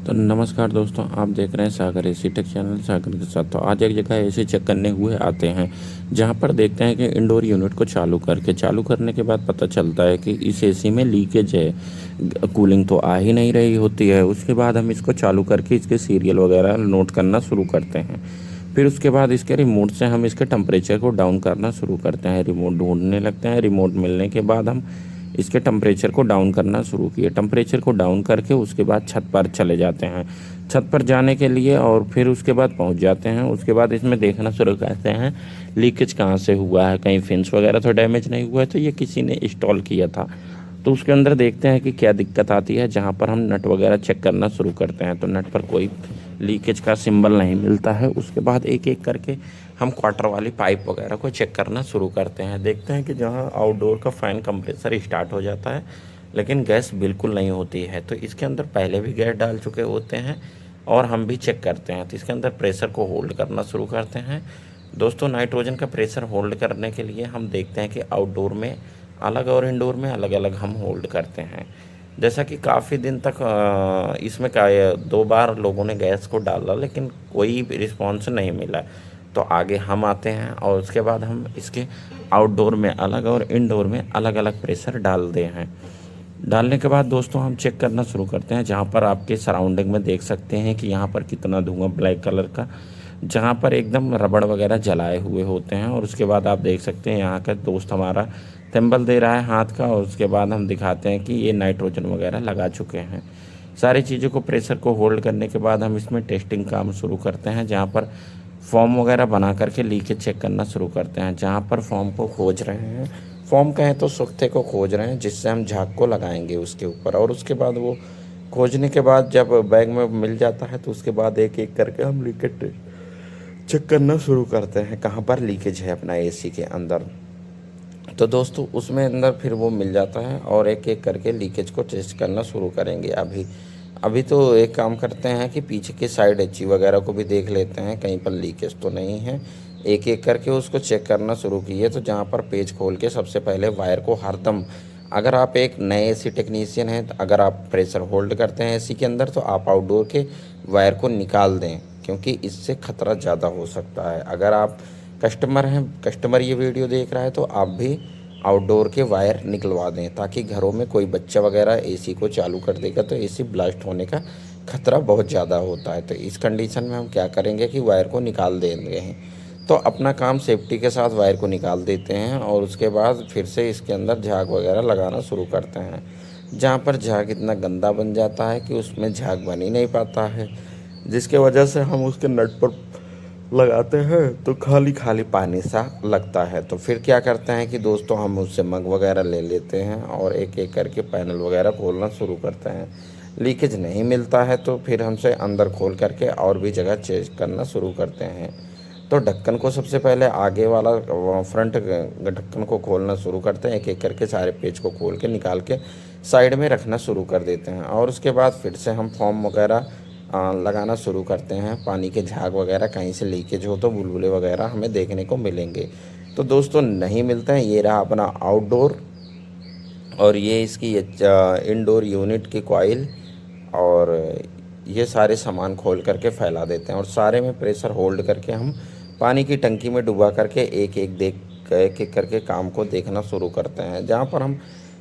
तो नमस्कार दोस्तों, आप देख रहे हैं सागर एसी टेक चैनल सागर के साथ। तो आज एक जगह एसी चेक करने हुए आते हैं, जहां पर देखते हैं कि इंडोर यूनिट को चालू करने के बाद पता चलता है कि इस एसी में लीकेज है। कूलिंग तो आ ही नहीं रही होती है। उसके बाद हम इसको चालू करके इसके सीरियल वगैरह नोट करना शुरू करते हैं। फिर उसके बाद इसके रिमोट से हम इसके टेम्परेचर को डाउन करना शुरू करते हैं। रिमोट ढूंढने लगते हैं। रिमोट मिलने के बाद हम इसके टेम्परेचर को डाउन करना शुरू किए। टेम्परेचर को डाउन करके उसके बाद छत पर चले जाते हैं। छत पर जाने के लिए और फिर उसके बाद पहुंच जाते हैं। उसके बाद इसमें देखना शुरू करते हैं लीकेज कहाँ से हुआ है, कहीं फिन्स वगैरह तो डैमेज नहीं हुआ है, तो ये किसी ने इंस्टॉल किया था। तो उसके अंदर देखते हैं कि क्या दिक्कत आती है। जहाँ पर हम नट वगैरह चेक करना शुरू करते हैं तो नट पर कोई लीकेज का सिंबल नहीं मिलता है। उसके बाद एक एक करके हम क्वार्टर वाली पाइप वगैरह को चेक करना शुरू करते हैं। देखते हैं कि जहाँ आउटडोर का फ़ैन कंप्रेसर स्टार्ट हो जाता है लेकिन गैस बिल्कुल नहीं होती है, तो इसके अंदर पहले भी गैस डाल चुके होते हैं और हम भी चेक करते हैं। तो इसके अंदर प्रेशर को होल्ड करना शुरू करते हैं। दोस्तों, नाइट्रोजन का प्रेशर होल्ड करने के लिए हम देखते हैं कि आउटडोर में अलग और इंडोर में अलग अलग हम होल्ड करते हैं। जैसा कि काफ़ी दिन तक इसमें का 2 बार लोगों ने गैस को डाला लेकिन कोई रिस्पॉन्स नहीं मिला। तो आगे हम आते हैं और उसके बाद हम इसके आउटडोर में अलग और इंडोर में अलग अलग प्रेशर डालते हैं। डालने के बाद दोस्तों हम चेक करना शुरू करते हैं। जहाँ पर आपके सराउंडिंग में देख सकते हैं कि यहाँ पर कितना धुआं ब्लैक कलर का, जहाँ पर एकदम रबड़ वगैरह जलाए हुए होते हैं। और उसके बाद आप देख सकते हैं यहाँ का दोस्त हमारा थंबल दे रहा है हाथ का, और उसके बाद हम दिखाते हैं कि ये नाइट्रोजन वगैरह लगा चुके हैं। सारी चीज़ों को प्रेशर को होल्ड करने के बाद हम इसमें टेस्टिंग काम शुरू करते हैं, जहाँ पर फॉर्म वगैरह बना करके लीकेज चेक करना शुरू करते हैं। जहाँ पर फॉर्म को खोज रहे हैं, फॉर्म कहें तो सुख्ते को खोज रहे हैं, जिससे हम झाग को लगाएंगे उसके ऊपर। और उसके बाद वो खोजने के बाद जब बैग में मिल जाता है तो उसके बाद एक एक करके हम लीकेज चेक करना शुरू करते हैं, कहाँ पर लीकेज है अपना एसी के अंदर। तो दोस्तों उसमें अंदर फिर वो मिल जाता है और एक एक करके लीकेज को टेस्ट करना शुरू करेंगे। अभी अभी तो एक काम करते हैं कि पीछे की साइड एची वगैरह को भी देख लेते हैं, कहीं पर लीकेज तो नहीं है। एक एक करके उसको चेक करना शुरू किए। तो जहाँ पर पेज खोल के सबसे पहले वायर को हरदम, अगर आप एक नए एसी टेक्नीशियन हैं, तो अगर आप प्रेशर होल्ड करते हैं एसी के अंदर, तो आप आउटडोर के वायर को निकाल दें, क्योंकि इससे ख़तरा ज़्यादा हो सकता है। अगर आप कस्टमर हैं, कस्टमर ये वीडियो देख रहा है, तो आप भी आउटडोर के वायर निकलवा दें, ताकि घरों में कोई बच्चा वगैरह एसी को चालू कर देगा तो एसी ब्लास्ट होने का खतरा बहुत ज़्यादा होता है। तो इस कंडीशन में हम क्या करेंगे कि वायर को निकाल देंगे हैं। तो अपना काम सेफ्टी के साथ वायर को निकाल देते हैं और उसके बाद फिर से इसके अंदर झाग वगैरह लगाना शुरू करते हैं। जहाँ पर झाग इतना गंदा बन जाता है कि उसमें झाग बन ही नहीं पाता है, जिसके वजह से हम उसके नट पर लगाते हैं तो खाली खाली पानी सा लगता है। तो फिर क्या करते हैं कि दोस्तों हम उससे मग वगैरह ले लेते हैं और एक एक करके पैनल वगैरह खोलना शुरू करते हैं। लीकेज नहीं मिलता है तो फिर हमसे अंदर खोल करके और भी जगह चेक करना शुरू करते हैं। तो ढक्कन को सबसे पहले आगे वाला फ्रंट ढक्कन को खोलना शुरू करते हैं। एक एक करके सारे पेज को खोल के निकाल के साइड में रखना शुरू कर देते हैं। और उसके बाद फिर से हम फॉर्म वगैरह लगाना शुरू करते हैं। पानी के झाग वगैरह कहीं से लीकेज हो तो बुलबुले वगैरह हमें देखने को मिलेंगे। तो दोस्तों नहीं मिलते हैं। ये रहा अपना आउटडोर और ये इसकी इंडोर यूनिट की कॉइल, और ये सारे सामान खोल करके फैला देते हैं और सारे में प्रेशर होल्ड करके हम पानी की टंकी में डुबा करके एक एक करके काम को देखना शुरू करते हैं। जहाँ पर हम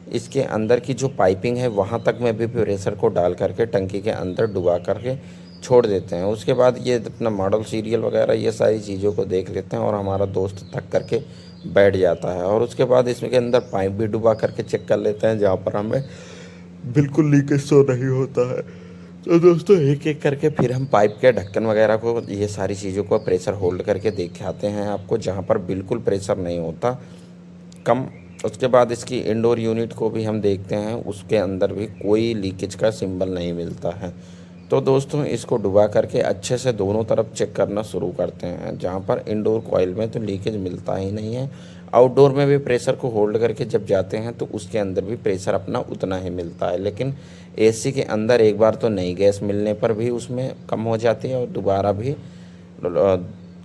इसके अंदर की जो पाइपिंग है वहाँ तक में भी प्रेशर को डाल करके टंकी के अंदर डुबा करके छोड़ देते हैं। उसके बाद ये अपना मॉडल सीरियल वगैरह ये सारी चीज़ों को देख लेते हैं और हमारा दोस्त थक करके बैठ जाता है। और उसके बाद इसमें के अंदर पाइप भी डुबा करके चेक कर लेते हैं, जहाँ पर हमें बिल्कुल लीकेज तो नहीं होता है। तो दोस्तों एक एक करके फिर हम पाइप के ढक्कन वगैरह को, ये सारी चीज़ों को प्रेशर होल्ड करके दिखाते हैं आपको, जहाँ पर बिल्कुल प्रेशर नहीं होता कम। उसके बाद इसकी इंडोर यूनिट को भी हम देखते हैं, उसके अंदर भी कोई लीकेज का सिंबल नहीं मिलता है। तो दोस्तों इसको डुबा करके अच्छे से दोनों तरफ चेक करना शुरू करते हैं। जहाँ पर इंडोर कॉइल में तो लीकेज मिलता ही नहीं है, आउटडोर में भी प्रेशर को होल्ड करके जब जाते हैं तो उसके अंदर भी प्रेशर अपना उतना ही मिलता है। लेकिन एसी के अंदर एक बार तो नई गैस मिलने पर भी उसमें कम हो जाती है और दोबारा भी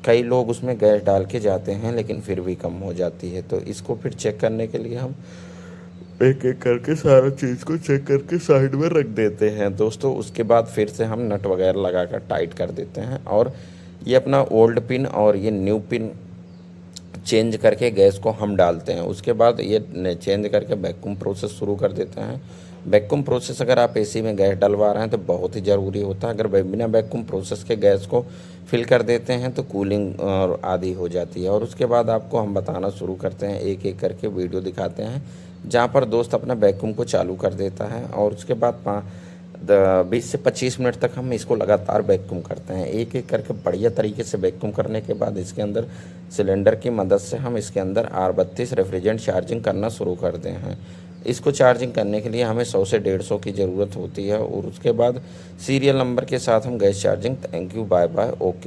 कई लोग उसमें गैस डाल के जाते हैं लेकिन फिर भी कम हो जाती है। तो इसको फिर चेक करने के लिए हम एक एक करके सारा चीज़ को चेक करके साइड में रख देते हैं दोस्तों। उसके बाद फिर से हम नट वगैरह लगा कर टाइट कर देते हैं और ये अपना ओल्ड पिन और ये न्यू पिन चेंज करके गैस को हम डालते हैं। उसके बाद ये चेंज करके वैक्यूम प्रोसेस शुरू कर देते हैं। वैक्यूम प्रोसेस अगर आप एसी में गैस डलवा रहे हैं तो बहुत ही ज़रूरी होता है। अगर बिना वैक्यूम प्रोसेस के गैस को फिल कर देते हैं तो कूलिंग आधी हो जाती है। और उसके बाद आपको हम बताना शुरू करते हैं, एक एक करके वीडियो दिखाते हैं जहाँ पर दोस्त अपना वैक्यूम को चालू कर देता है और उसके बाद 20 से 25 मिनट तक हम इसको लगातार वैक्यूम करते हैं। एक एक करके बढ़िया तरीके से वैक्यूम करने के बाद इसके अंदर सिलेंडर की मदद से हम इसके अंदर R32 रेफ्रिजरेंट चार्जिंग करना शुरू करते हैं। इसको चार्जिंग करने के लिए हमें 100 से 150 की ज़रूरत होती है और उसके बाद सीरियल नंबर के साथ हम gas charging. Thank you, bye bye, okay.